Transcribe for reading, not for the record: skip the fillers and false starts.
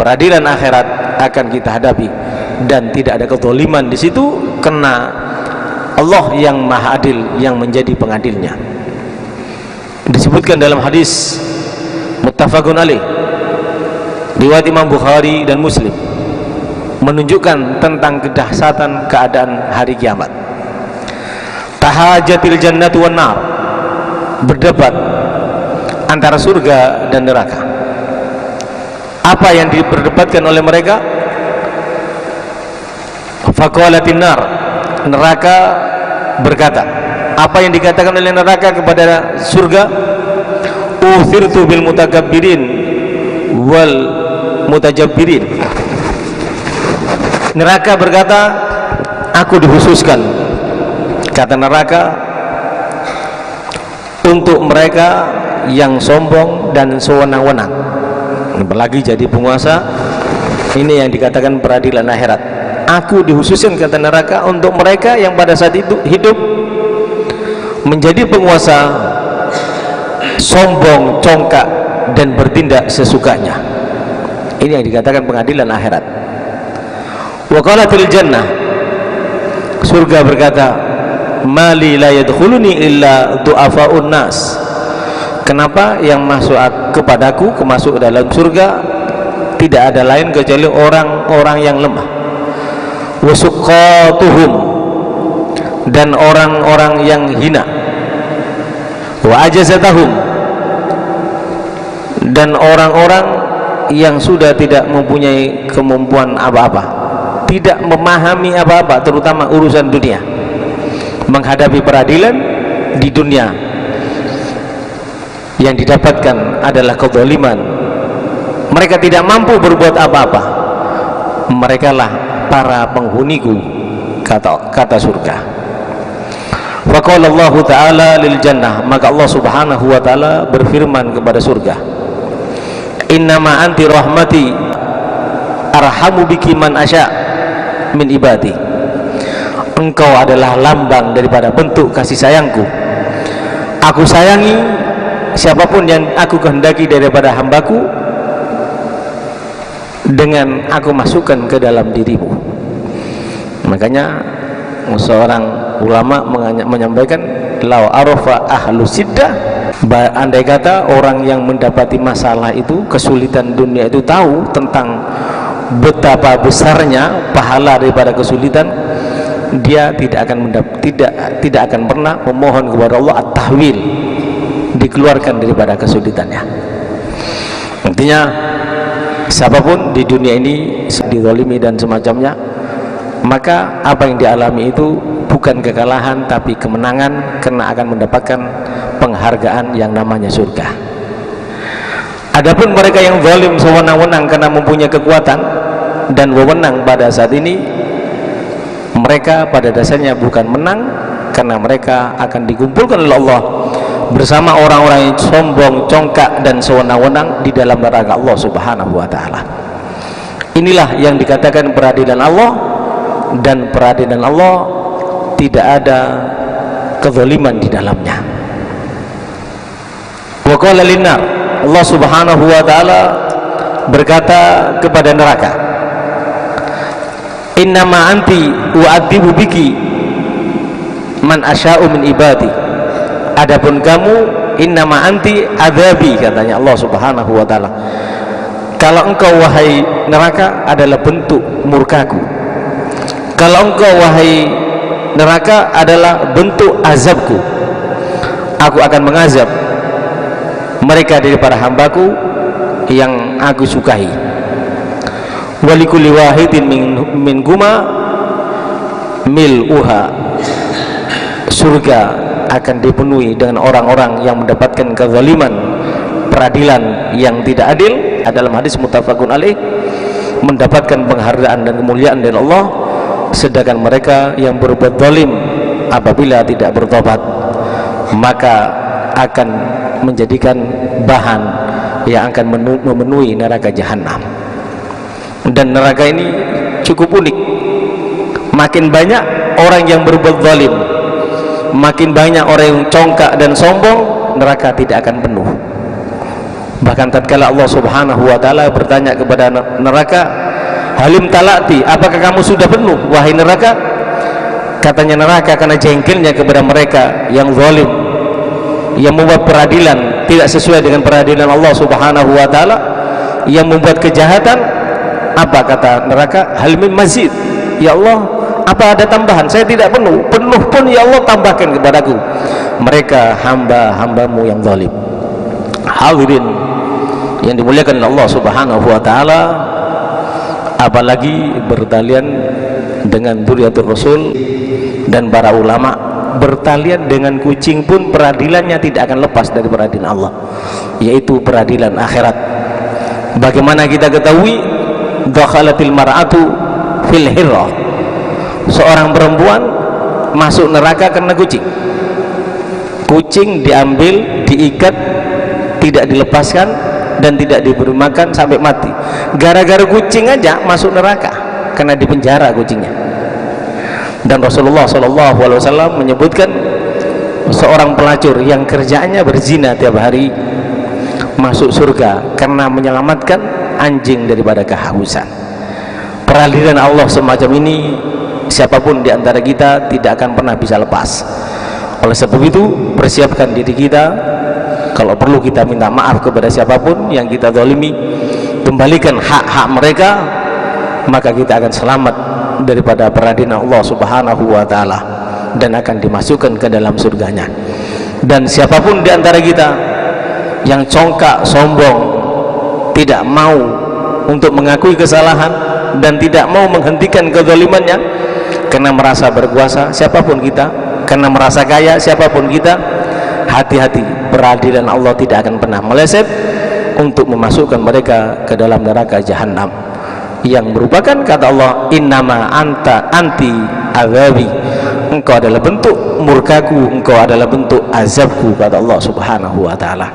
peradilan akhirat akan kita hadapi, dan tidak ada kezaliman di situ karena Allah yang Maha Adil yang menjadi pengadilnya. Disebutkan dalam hadis muttafaqun alaih riwayat Imam Bukhari dan Muslim, menunjukkan tentang kedahsyatan keadaan hari kiamat. Tahajatil jannatu wan nar, berdebat antara surga dan neraka. Apa yang diperdebatkan oleh mereka? Faqalatin nar, neraka berkata, apa yang dikatakan oleh neraka kepada surga? Uthirtu bil mutakabbirin wal mutajabbirin. Neraka berkata, aku dikhususkan, kata neraka, untuk mereka yang sombong dan sewenang-wenang, apalagi jadi penguasa. Ini yang dikatakan peradilan akhirat. Aku dikhususkan, kata neraka, untuk mereka yang pada saat itu hidup menjadi penguasa, sombong, congkak, dan bertindak sesukanya. Ini yang dikatakan pengadilan akhirat. Wa qalatil jannah, surga berkata, mali la yadkhuluni illa du'afaun nas. Kenapa yang masuk kepadaku, masuk dalam surga tidak ada lain kecuali orang-orang yang lemah. Wa suqatuhum, dan orang-orang yang hina. Wa ajazatahum, dan orang-orang yang sudah tidak mempunyai kemampuan apa-apa, tidak memahami apa-apa, terutama urusan dunia, menghadapi peradilan di dunia. Yang didapatkan adalah kezaliman. Mereka tidak mampu berbuat apa-apa. Mereka lah para penghuniku, kata surga. Wa qala Allah Ta'ala lil jannah, maka Allah Subhanahu wa Ta'ala berfirman kepada surga, innama anti rahmati arhamu biki man asya min ibadi. Engkau adalah lambang daripada bentuk kasih sayangku. Aku sayangi siapapun yang aku kehendaki daripada hambaku, dengan aku masukkan ke dalam dirimu. Makanya seorang ulama menyampaikan, lau arafa ahlu siddah, andai kata orang yang mendapati masalah itu, kesulitan dunia itu, tahu tentang betapa besarnya pahala daripada kesulitan, dia tidak akan pernah memohon kepada Allah at-tahwil, dikeluarkan daripada kesulitannya. Artinya siapapun di dunia ini dizalimi dan semacamnya, maka apa yang dialami itu bukan kekalahan tapi kemenangan, karena akan mendapatkan penghargaan yang namanya surga. Adapun mereka yang zalim sewenang-wenang karena mempunyai kekuatan dan wewenang pada saat ini, mereka pada dasarnya bukan menang, karena mereka akan dikumpulkan oleh Allah bersama orang-orang yang sombong, congkak, dan sewenang-wenang di dalam neraka Allah Subhanahu wa Ta'ala. Inilah yang dikatakan peradilan Allah, dan peradilan Allah tidak ada kezaliman di dalamnya. Wa qala linnar, Allah Subhanahu wa Ta'ala berkata kepada neraka, innama anti u'adzibu biki man asya'u min ibadi. Adapun kamu, innama anti adzabi, katanya Allah Subhanahu wa Ta'ala, kalau engkau wahai neraka adalah bentuk murkaku, kalau engkau wahai neraka adalah bentuk azabku. Aku akan mengazab mereka daripada hambaku yang aku sukai. Walikulli wahidin min guma mil'uha, surga akan dipenuhi dengan orang-orang yang mendapatkan kezaliman, peradilan yang tidak adil. Dalam hadis muttafaqun alaih, mendapatkan penghargaan dan kemuliaan dari Allah, sedangkan mereka yang berbuat zalim apabila tidak bertobat, maka akan menjadikan bahan yang akan memenuhi neraka jahanam. Dan neraka ini cukup unik. Makin banyak orang yang berbuat zalim, makin banyak orang yang congkak dan sombong, neraka tidak akan penuh. Bahkan tatkala Allah Subhanahu wa taala bertanya kepada neraka, halim talati, apakah kamu sudah penuh wahai neraka? Katanya neraka karena jengkelnya kepada mereka yang zalim, yang membuat peradilan tidak sesuai dengan peradilan Allah Subhanahu wa taala, yang membuat kejahatan. Apa kata neraka? Hal min mazid, ya Allah, apa ada tambahan? Saya tidak penuh, penuh pun ya Allah tambahkan kepadaku. Mereka hamba-hambamu yang zalim. Hadirin yang dimuliakan oleh Allah Subhanahu wa taala, apalagi bertalian dengan dzurriyyatur rasul dan para ulama, bertalian dengan kucing pun peradilannya tidak akan lepas dari peradilan Allah, yaitu peradilan akhirat. Bagaimana kita ketahui, dakhalatil mar'atu fil hirrah, seorang perempuan masuk neraka karena kucing. Kucing diambil, diikat, tidak dilepaskan dan tidak diberi makan sampai mati. Gara-gara kucing aja masuk neraka karena dipenjara kucingnya. Dan Rasulullah SAW menyebutkan seorang pelacur yang kerjaannya berzina tiap hari masuk surga karena menyelamatkan anjing daripada kehausan. Peradilan Allah semacam ini siapapun di antara kita tidak akan pernah bisa lepas. Oleh sebab itu, persiapkan diri kita. Kalau perlu kita minta maaf kepada siapapun yang kita zalimi, kembalikan hak-hak mereka, maka kita akan selamat daripada peradilan Allah Subhanahu wa taala dan akan dimasukkan ke dalam surganya. Dan siapapun di antara kita yang congkak, sombong, tidak mau untuk mengakui kesalahan dan tidak mau menghentikan kezalimannya karena merasa berkuasa, siapapun kita, karena merasa kaya, siapapun kita, hati-hati, peradilan Allah tidak akan pernah meleset untuk memasukkan mereka ke dalam neraka jahanam, yang merupakan kata Allah, innama anta anti azabi, engkau adalah bentuk murkaku, engkau adalah bentuk azabku, kata Allah Subhanahu wa taala.